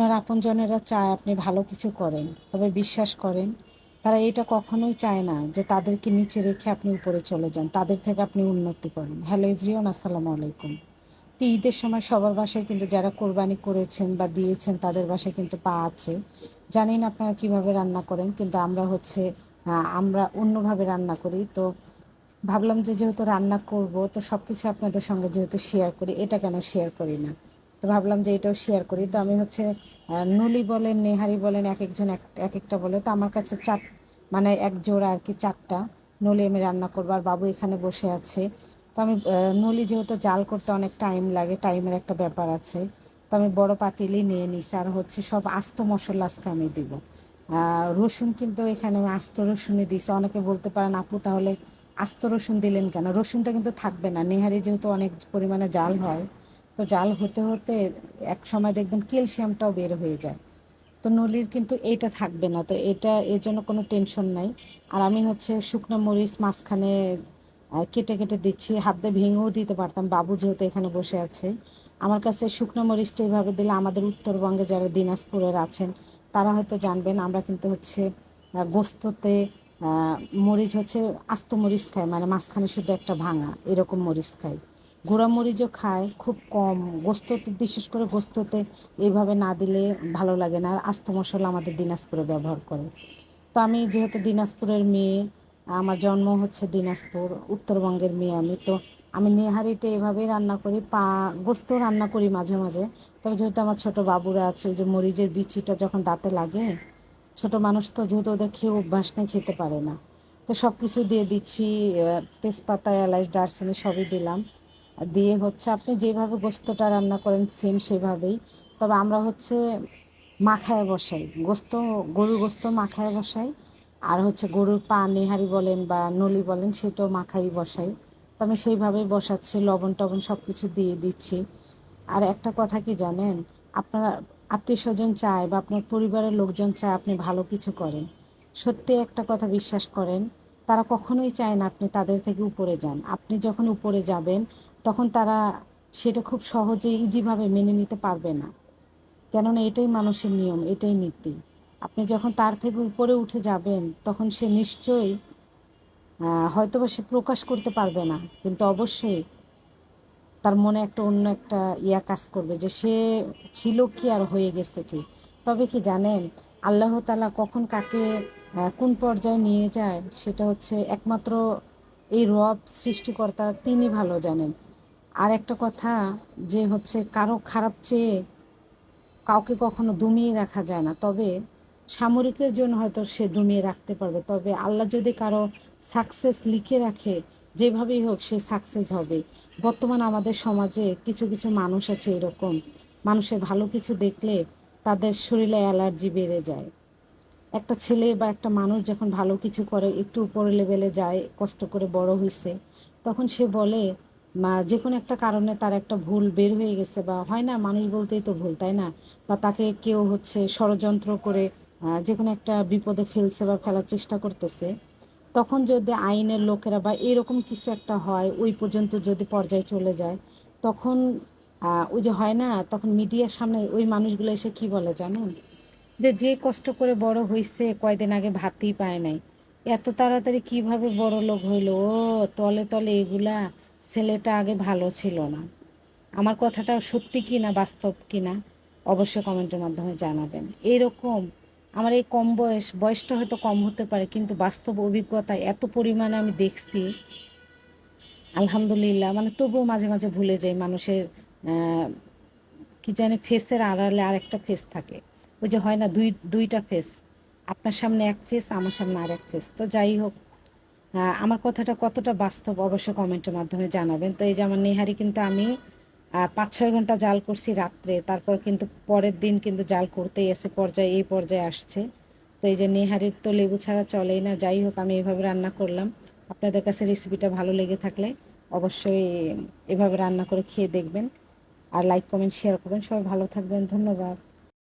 আপনার আপনজনেরা চায় আপনি ভালো কিছু করেন, তবে বিশ্বাস করেন তারা এটা কখনোই চায় না যে তাদেরকে নিচে রেখে আপনি উপরে চলে যান, তাদের থেকে আপনি উন্নতি করেন। হ্যালো এভরিওয়ান, আসসালামু আলাইকুম। তো ঈদের সময় সবার বাসায় কিন্তু যারা কোরবানি করেছেন বা দিয়েছেন তাদের বাসায় কিন্তু পা আছে। জানি না আপনারা কীভাবে রান্না করেন, কিন্তু আমরা অন্যভাবে রান্না করি। তো ভাবলাম যে যেহেতু রান্না করব তো সব কিছু আপনাদের সঙ্গে যেহেতু শেয়ার করি, এটা কেন শেয়ার করি না। তো ভাবলাম যে এটাও শেয়ার করি। তো আমি নলি বলেন, নেহারি বলেন, এক একজন এক একটা বলে। তো আমার কাছে মানে এক জোড়া আর কি, 4টা নলি আমি রান্না করবো। আর বাবু এখানে বসে আছে। তো আমি নলি যেহেতু জাল করতে অনেক টাইম লাগে, টাইমের একটা ব্যাপার আছে। তো আমি বড় পাতিলই নিয়ে নিছি। আর সব আস্ত মশলা আজকে আমি দিব। রসুন কিন্তু এখানে আমি আস্ত রসুনই দিছি। অনেকে বলতে পারেন আপু তাহলে আস্ত রসুন দিলেন কেন? রসুনটা কিন্তু থাকবে না, নেহারি যেহেতু অনেক পরিমাণে জাল হয়। তো জাল হতে হতে এক সময় দেখবেন ক্যালসিয়ামটাও বের হয়ে যায়। তো নলির কিন্তু এইটা থাকবে না, তো এটা এর জন্য কোনো টেনশন নাই। আর আমি শুকনো মরিচ মাঝখানে কেটে কেটে দিচ্ছি। হাত দিয়ে ভেঙেও দিতে পারতাম, বাবু যেহেতু এখানে বসে আছে। আমার কাছে শুকনো মরিচটা এইভাবে দিলে, আমাদের উত্তরবঙ্গে যারা দিনাজপুরের আছেন তারা হয়তো জানবেন, আমরা কিন্তু গোস্ততে মরিচ আস্ত মরিচ খাই, মানে মাঝখানে শুধু একটা ভাঙা এরকম মরিচ খাই। গুঁড়া মরিচও খায় খুব কম, গোস্ততে বিশেষ করে গোস্ততে এইভাবে না দিলে ভালো লাগে না। আর আস্ত মশলা আমাদের দিনাজপুরে ব্যবহার করে। তো আমি যেহেতু দিনাজপুরের মেয়ে, আমার জন্ম দিনাজপুর, উত্তরবঙ্গের মেয়ে আমি। তো আমি নেহারিটা এভাবেই রান্না করি, গোস্ত রান্না করি মাঝে মাঝে। তবে যেহেতু আমার ছোট বাবুরা আছে, ওই যে মরিচের বিচিটা যখন দাঁতে লাগে, ছোট মানুষ তো যেহেতু ওদের খেয়ে অভ্যাস নেই, খেতে পারে না। তো সব কিছু দিয়ে দিচ্ছি, তেজপাতা, এলাচ, দারচিনি সবই দিলাম। দিয়ে আপনি যেভাবে গোস্তটা রান্না করেন সেম সেভাবেই। তবে আমরা মাখায় বসাই গোস্ত, গরুর গোস্ত মাখায় বসাই। আর গরুর পা, নেহারি বলেন বা নলি বলেন, সেটাও মাখাই বসাই। তো আমি সেইভাবেই বসাচ্ছি, লবণ টবণ সব কিছু দিয়ে দিচ্ছি। আর একটা কথা কি জানেন, আপনার আত্মীয় স্বজন চায় বা আপনার পরিবারের লোকজন চায় আপনি ভালো কিছু করেন। সত্যি একটা কথা বিশ্বাস করেন, তারা কখনোই চায় না আপনি তাদের থেকে উপরে যান। আপনি যখন উপরে যাবেন তখন তারা সেটা খুব সহজে ইজিভাবে মেনে নিতে পারবে না। কেননা এটাই মানুষের নিয়ম, এটাই নীতি। আপনি যখন তার থেকে উপরে উঠে যাবেন তখন সে নিশ্চয়ই হয়তোবা সে প্রকাশ করতে পারবে না, কিন্তু অবশ্যই তার মনে একটা অন্য একটা কাজ করবে যে সে ছিল কি আর হয়ে গেছে কি। তবে কি জানেন, আল্লাহ তাআলা কখন কাকে কোন পর্যায়ে নিয়ে যায় সেটা একমাত্র এই রব সৃষ্টিকর্তা তিনি ভালো জানেন। আর একটা কথা, যে কারো খারাপ চেয়ে কাউকে কখনো দমিয়ে রাখা যায় না। তবে সামরিকের জন্য হয়তো সে দমিয়ে রাখতে পারবে, তবে আল্লাহ যদি কারো সাকসেস লিখে রাখে, যেভাবেই হোক সে সাকসেস হবে। বর্তমান আমাদের সমাজে কিছু কিছু মানুষ আছে এরকম, মানুষের ভালো কিছু দেখলে তাদের শরীরে অ্যালার্জি বেড়ে যায়। একটা ছেলে বা একটা মানুষ যখন ভালো কিছু করে, একটু উপরে লেভেলে যায়, কষ্ট করে বড় হয়েছে, তখন সে বলে যে কোনো একটা কারণে তার একটা ভুল বের হয়ে গেছে, বা হয় না, মানুষ বলতেই তো ভুল, তাই না? বা তাকে কেউ ষড়যন্ত্র করে যে কোনো একটা বিপদে ফেলছে বা ফেলার চেষ্টা করতেছে। তখন যদি আইনের লোকেরা বা এরকম কিছু একটা হয়, ওই পর্যন্ত যদি পর্যায়ে চলে যায়, তখন ওই যে হয় না, তখন মিডিয়ার সামনে ওই মানুষগুলো এসে কি বলে জানেন, যে যে কষ্ট করে বড় হইছে, কয়দিন আগে ভাতই পায় নাই, এত তাড়াতাড়ি কিভাবে বড় লোক হইলো, ও তলে তলে এগুলা, ছেলেটা আগে ভালো ছিল না। আমার কথাটা সত্যি কি না বাস্তব কি না অবশ্যই কমেন্টের মাধ্যমে জানাবেন। এইরকম আমার এই কম বয়সটা হয়তো কম হতে পারে, কিন্তু বাস্তব অভিজ্ঞতা এত পরিমাণে আমি দেখছি, আলহামদুলিল্লাহ। মানে তবুও মাঝে মাঝে ভুলে যাই মানুষের কি জানি ফেসের আড়ালে আরেকটা ফেস থাকে। ওই যে হয় না, দুইটা ফেস, আপনার সামনে এক ফেস, আমার সামনে আর এক ফেস। তো যাই হোক, আমার কথাটা কতটা বাস্তব অবশ্যই কমেন্টের মাধ্যমে জানাবেন। তো এই যে আমার নেহারি কিন্তু আমি 5-6 ঘন্টা জাল করছি রাত্রে, তারপর কিন্তু পরের দিন কিন্তু জাল করতেই আছে, এই পর্যায়ে আসছে। তো এই যে নেহারির তো লেবু ছাড়া চলেই না। যাই হোক, আমি এভাবে রান্না করলাম। আপনাদের কাছে রেসিপিটা ভালো লেগে থাকলে অবশ্যই এভাবে রান্না করে খেয়ে দেখবেন। আর লাইক কমেন্ট শেয়ার করবেন। সবাই ভালো থাকবেন, ধন্যবাদ।